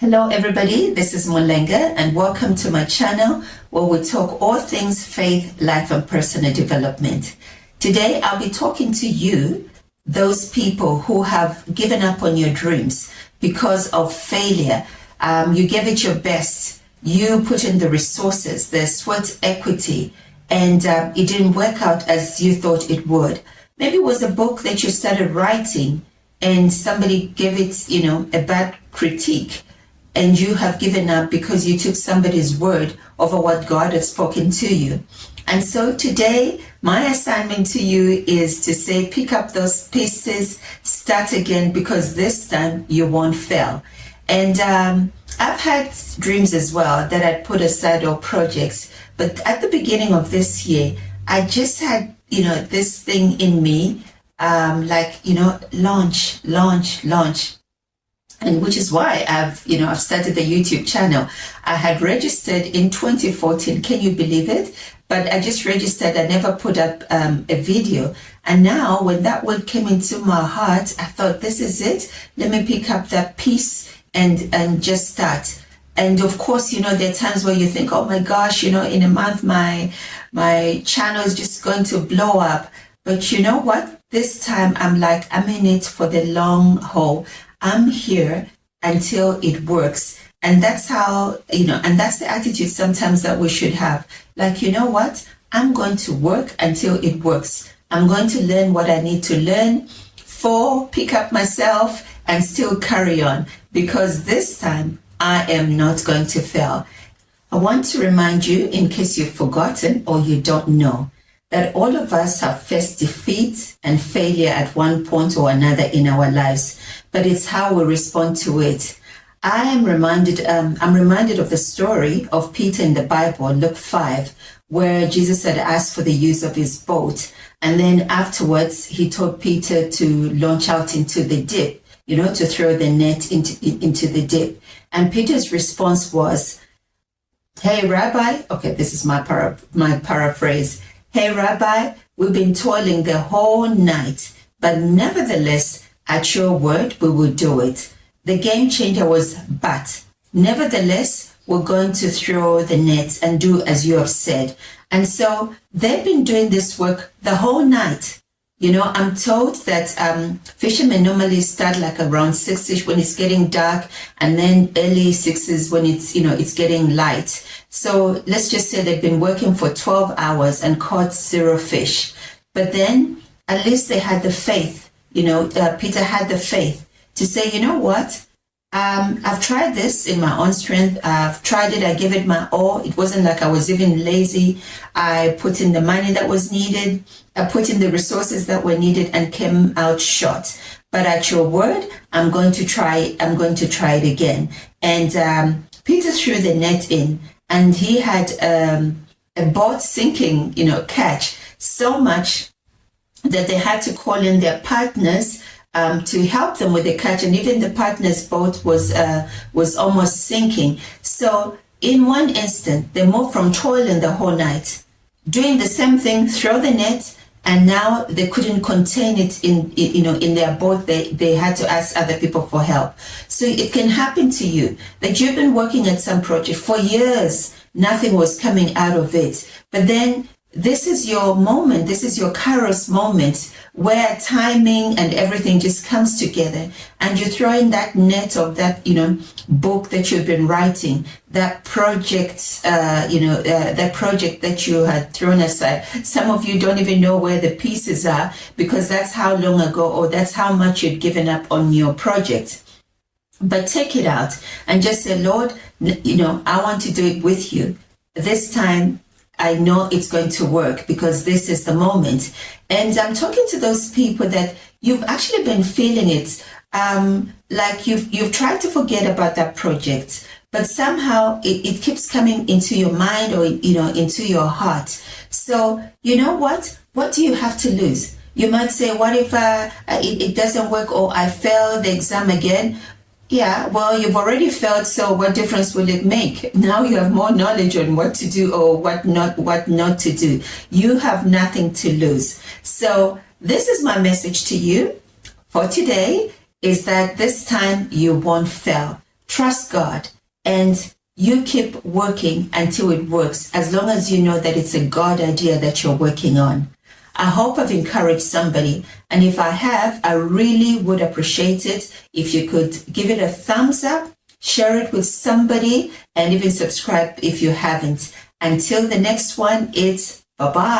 Hello everybody, this is Mulenga and welcome to my channel where we talk all things faith, life and personal development. Today I'll be talking to you, those people who have given up on your dreams because of failure. You gave it your best, you put in the resources, the sweat equity, and it didn't work out as you thought it would. Maybe it was a book that you started writing and somebody gave it, a bad critique. And you have given up because you took somebody's word over what God had spoken to you. And so today, my assignment to you is to say, pick up those pieces, start again, because this time you won't fail. And I've had dreams as well that I'd put aside, or projects. But at the beginning of this year, I just had, this thing in me, launch. And which is why I've started the YouTube channel. I had registered in 2014. Can you believe it? But I just registered. I never put up a video. And now when that word came into my heart, I thought, this is it. Let me pick up that piece and just start. And of course, there are times where you think, oh my gosh, in a month, my channel is just going to blow up. But you know what? This time I'm in it for the long haul. I'm here until it works. And that's how, and that's the attitude sometimes that we should have. You know what? I'm going to work until it works. I'm going to learn what I need to learn, pick up myself and still carry on, because this time I am not going to fail. I want to remind you, in case you've forgotten or you don't know, that all of us have faced defeat and failure at one point or another in our lives, but it's how we respond to it. I'm reminded of the story of Peter in the Bible, Luke 5, where Jesus had asked for the use of his boat. And then afterwards, he told Peter to launch out into the deep, to throw the net into the deep. And Peter's response was, hey, Rabbi, okay, this is my paraphrase. Hey, Rabbi, we've been toiling the whole night, but nevertheless, at your word, we will do it. The game changer was, but nevertheless, we're going to throw the nets and do as you have said. And so they've been doing this work the whole night. I'm told that fishermen normally start around 6ish when it's getting dark, and then early 6s when it's getting light. So let's just say they've been working for 12 hours and caught 0 fish. But then at least they had the faith, Peter had the faith to say, you know what? I've tried this in my own strength. I've tried it. I gave it my all. It wasn't like I was even lazy. I put in the money that was needed. I put in the resources that were needed and came out short. But at your word, I'm going to try it again. And Peter threw the net in, and he had a boat sinking, catch so much that they had to call in their partners to help them with the catch, and even the partner's boat was almost sinking. So in one instant, they moved from toiling the whole night, doing the same thing, throw the net, and now they couldn't contain it in their boat. They had to ask other people for help. So it can happen to you that you've been working at some project for years, nothing was coming out of it, but then this is your moment, this is your Kairos moment, where timing and everything just comes together, and you throw in that net of that, book that you've been writing, that project, that project that you had thrown aside. Some of you don't even know where the pieces are, because that's how long ago, or that's how much you'd given up on your project. But take it out and just say, Lord, I want to do it with you. This time, I know it's going to work, because this is the moment. And I'm talking to those people that you've actually been feeling it, like you've tried to forget about that project, but somehow it keeps coming into your mind, or into your heart. So you know what? What do you have to lose? You might say, what if it doesn't work, or I fail the exam again? Yeah, well, you've already failed, so what difference will it make? Now you have more knowledge on what to do or what not to do. You have nothing to lose. So this is my message to you for today, is that this time you won't fail. trust God, and you keep working until it works, as long as you know that it's a God idea that you're working on. I hope I've encouraged somebody, and if I have, I really would appreciate it if you could give it a thumbs up, share it with somebody, and even subscribe if you haven't. Until the next one, it's bye-bye.